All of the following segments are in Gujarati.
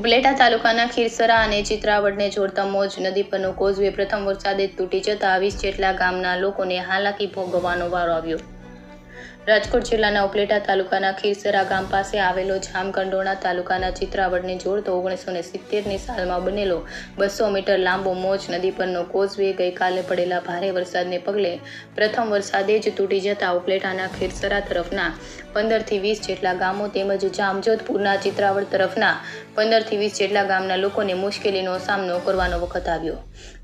ઉપલેટા તાલુકાના ખીરસરા અને ચિત્રાવડને જોડતા મોજ નદી પરનો કોઝવે પ્રથમ વરસાદે તૂટી જતા 20 જેટલા ગામના લોકોને હાલાકી ભોગવવાનો વારો આવ્યો। રાજકોટ જિલ્લાના ઉપલેટા તાલુકાના ખીરસરા ગામ પાસે આવેલો જામકંડોરણા તાલુકાના ચિત્રાવડને જોડતો 1970ની સાલમાં બનેલો 200 મીટર લાંબો મોજ નદી પરનો કોઝવે ગઈકાલે પડેલા ભારે વરસાદને પગલે પ્રથમ વરસાદે જ તૂટી જતા ઉપલેટાના ખીરસરા તરફના 15 થી 20 જેટલા ગામો તેમજ જામજોધપુરના ચિત્રાવડ તરફના 15 થી 20 જેટલા ગામના લોકોને મુશ્કેલીનો સામનો કરવાનો વખત આવ્યો।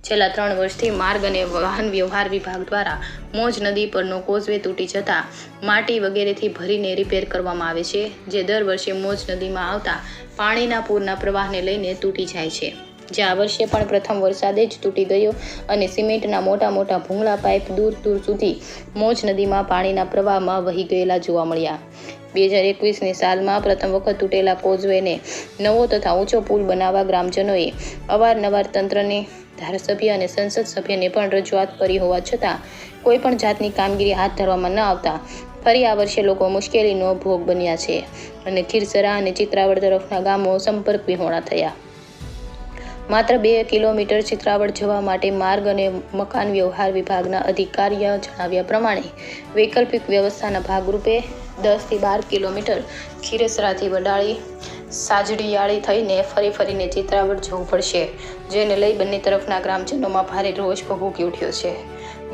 છેલ્લા 3 વર્ષથી માર્ગ અને વાહન વ્યવહાર વિભાગ દ્વારા મોજ નદી પરનો કોઝવે તૂટી જતા માટી વગેરેથી ભરીને રિપેર કરવામાં આવે છે, જે દર વર્ષે મોજ નદીમાં આવતા પાણીના પૂરના પ્રવાહને લઈને તૂટી જાય છે, જે આ વર્ષે પણ પ્રથમ વરસાદે જ તૂટી ગયો અને સિમેન્ટના મોટા મોટા ભૂંગળા પાઇપ દૂર દૂર સુધી મોજ નદીમાં પાણીના પ્રવાહમાં વહી ગયેલા જોવા મળ્યા। 2021ની સાલમાં પ્રથમ વખત તૂટેલા કોઝવેને નવો તથા ઊંચો પુલ બનાવવા ગ્રામજનોએ અવારનવાર તંત્રને, ધારાસભ્ય અને સંસદ સભ્યને પણ રજૂઆત કરી હોવા છતાં કોઈ પણ જાતની કામગીરી હાથ ધરવામાં ન આવતા ફરી આ વર્ષે લોકો મુશ્કેલીનો ભોગ બન્યા છે અને ખીરસરા અને ચિત્રાવડ તરફના ગામો સંપર્ક વિહોણા થયા। માત્ર 2 કિલોમીટર ચિત્રાવડ જવા માટે માર્ગ અને મકાન વ્યવહાર વિભાગના અધિકારીએ જણાવ્યા પ્રમાણે વૈકલ્પિક વ્યવસ્થાના ભાગરૂપે 10 થી 12 કિલોમીટર ખીરસરાથી વડાળી સાજડીયાળી થઈને ફરીને ચિત્રાવડ જવું પડશે, જેને લઈ બંને તરફના ગ્રામજનોમાં ભારે રોષ ભભૂકી ઉઠ્યો છે।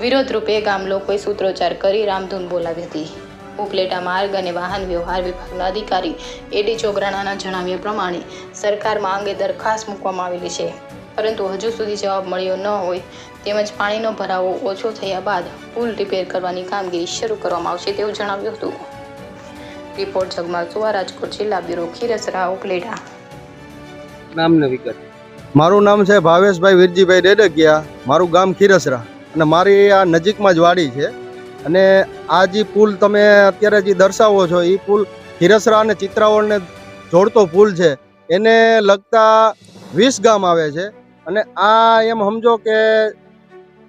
વિરોધ રૂપે ગામ લોકોએ સૂત્રોચ્ચાર કરી રામધૂન બોલાવી હતી। ઉપલેટા માર્ગ અને વાહન વ્યવહાર વિભાગના અધિકારી એડી ચોગરાણાના જણાવ્યા પ્રમાણે સરકારમાં અંગે દરખાસ્ત મૂકવામાં આવેલી છે, પરંતુ હજુ સુધી જવાબ મળ્યો ન હોય તેમજ પાણીનો ભરાવો ઓછો થયા બાદ પુલ રિપેર કરવાની કામગીરી શરૂ કરવામાં આવશે તેવું જણાવ્યું હતું। રિપોર્ટ જગમાલ સુવા, રાજકોટ જિલ્લા બ્યુરો, ખીરસરા, ઉપલેટા। નામની વિગત। મારું નામ છે ભાવેશભાઈ વીરજીભાઈ ડેડકિયા, મારું ગામ ખીરસરા અને મારી આ નજીકમાં જ વાડી છે। અને આ જે પુલ તમે અત્યારે જે દર્શાવો છો એ પુલ ખીરસરા અને ચિત્રાવડને જોડતો પુલ છે, એને લગતા 20 ગામ આવે છે। અને આ એમ સમજો કે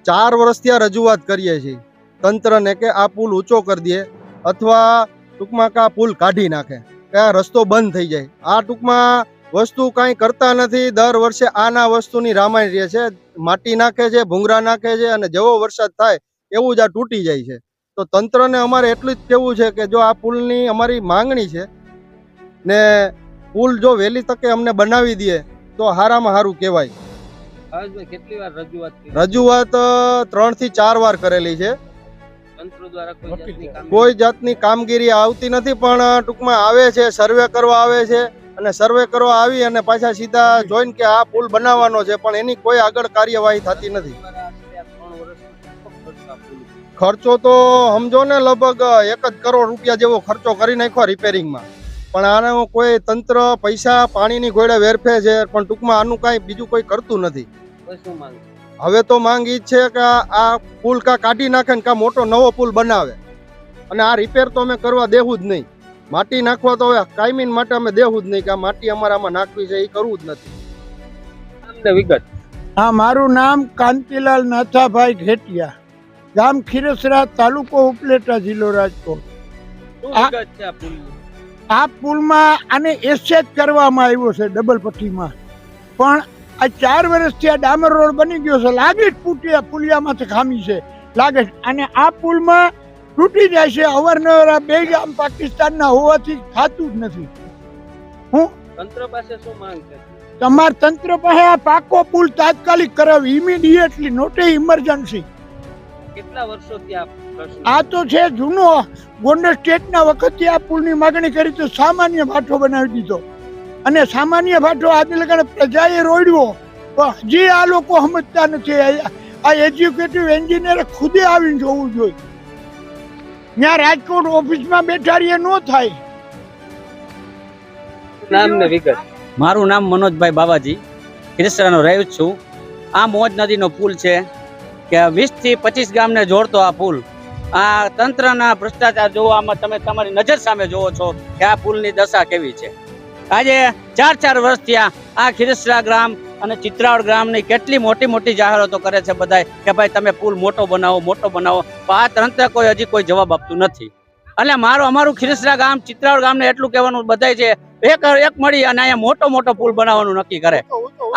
4 વર્ષથી આ રજૂઆત કરીએ છીએ તંત્રને કે આ પુલ ઊંચો કરી દે અથવા ટૂંકમાં કે આ પુલ કાઢી નાખે, કે આ રસ્તો બંધ થઈ જાય। આ ટૂંકમાં વસ્તુ કાંઈ કરતા નથી। દર વર્ષે આના વસ્તુની રામાયણ રહે છે, માટી નાખે છે, ભૂંગરા નાખે છે અને જેવો વરસાદ થાય એવું જ આ તૂટી જાય છે। તો તંત્રને અમારે એટલું જ કહેવું છે કે જો આ પુલની અમારી માંગણી છે ને પુલ જો વહેલી તકે અમને બનાવી દે તો સારામાં સારું કહેવાય। કેટલી વાર રજૂઆત 3 થી 4 વાર કરેલી છે। તંત્ર દ્વારા કોઈ જાતની કામગીરી આવતી નથી, પણ ટૂંકમાં આવે છે, સર્વે કરવા આવે છે અને સર્વે કરવા આવી અને પાછા સીધા જોઈને કે આ પુલ બનાવવાનો છે, પણ એની કોઈ આગળ કાર્યવાહી થતી નથી। ખર્ચો તો સમજો ને લગભગ 1 કરોડ રૂપિયા જેવો ખર્ચો કરી નાખ્યો રિપેરિંગમાં, પણ આનો કોઈ તંત્ર પૈસા પાણીની ઘોડે વેરફે છે, પણ ટૂંકમાં આનું કાંઈ બીજું કોઈ કરતું નથી। હવે તો માંગ ઈ છે કે આ પુલ કા કાઢી નાખે ને કા મોટો નવો પુલ બનાવે અને આ રિપેર તો અમે કરવા દેવું જ નહીં। માટી નાખવા તો હવે કાયમી માટે અમે દેવું જ નહીં, કે આ માટી અમારામાં નાખવી છે એ કરવું જ નથી। વિગત। હા, મારું નામ કાંતિલાલ નાથાભાઈ ઘેટિયા, ગામ ખીરસરા, તાલુકો ઉપલેટા, જિલ્લો રાજકોટ। આ પુલમાં આને એસેજ કરવામાં આવ્યો છે ડબલ પટ્ટીમાં, પણ આ 4 વર્ષથી આ ડામર રોડ બની ગયો છે, લાગે જ પુલિયામાંથી ખામી છે લાગે છે, અને આ પુલમાં તૂટી જાય છે અવારનવાર। આ 2 ગામ પાકિસ્તાનના હોવાથી થતું જ નથી। હું તંત્ર પાસે શું માંગ છે? તમાર તંત્ર પાસે આ પાકો પુલ તાત્કાલિક કરાવી, ઇમિડિયેટલી, નોટ ઇમરજન્સી। કેટલા વર્ષોથી આ તો છે જૂનો, ગોંડલ સ્ટેટના વખતથી આ પુલની માગણી કરી તો સામાન્ય ભાઠો બનાવી દીધો, અને સામાન્ય ભાઠો આજે લગાડે પ્રજાએ રોડ્યો, પણ હજી આ લોકો સમજતા નથી। આ એજ્યુકેટિવ એન્જિનિયર ખુદે આવીને જોવું જોઈએ, ત્યાં રાજકોટ ઓફિસમાં બેઠા રહીએ ન થાય। નામની વિગત। મારું નામ મનોજભાઈ બાવાજી, ખીરસરાનો રહું છું। આ મોજ નદીનો પુલ છે કે 20 થી 25 ગામને જોડતો આ પુલ, આ તંત્રના ભ્રષ્ટાચાર જોવામાં તમે તમારી નજર સામે જોવો છો કે આ પુલની દશા કેવી છે। આજે 4 વર્ષથી આ ખીરસરા ગ્રામ અને ચિત્રાવડ ગ્રામની કેટલી મોટી જાહેરાતો કરે છે બધા કે ભાઈ તમે પુલ મોટો બનાવો, પણ આ તંત્ર હજી કોઈ જવાબ આપતું નથી। એટલે અમારું ખીરસરા ગામ ચિત્રાવડ ગામને એટલું કહેવાનું બધાય છે એક મળી અને અહીંયા મોટો પુલ બનાવવાનું નક્કી કરે.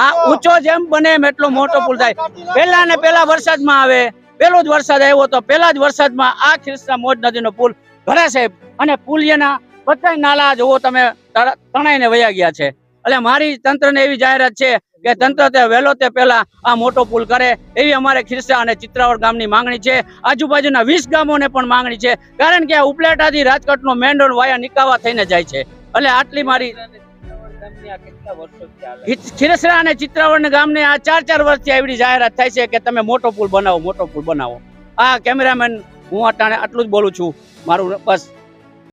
આ ઊંચો જેમ બને એમ એટલો મોટો પુલ થાય. પહેલા ને પહેલા વરસાદમાં આવે, પહેલો જ વરસાદ આવ્યો તો પહેલા જ વરસાદમાં આ ખીરસરા મોજ નદીનો પુલ ભરાશે અને પુલિયાના બધા નાલા જોવો તમે તણાઈને વયા ગયા છે. એટલે મારી તંત્રને એવી જાહેરાત છે કે તંત્ર તે વહેલો તે પહેલા આ મોટો પુલ કરે એવી અમારે ખીરસરા અને ચિત્રાવડ ગામની માંગણી છે. આજુબાજુના 20 ગામોને પણ માંગણી છે, કારણ કે આ ઉપલેટાથી રાજકોટનો મેઇન રોડ વાયા નિકાવા થઈને જાય છે. એટલે આટલી મારી ખીરસરા અને ચિત્રાવડ ગામને આ 4 વર્ષથી આવી જાહેરાત થાય છે કે તમે મોટો પુલ બનાવો. આ કેમેરામેન હું અટાણે આટલું જ બોલું છું. મારું બસ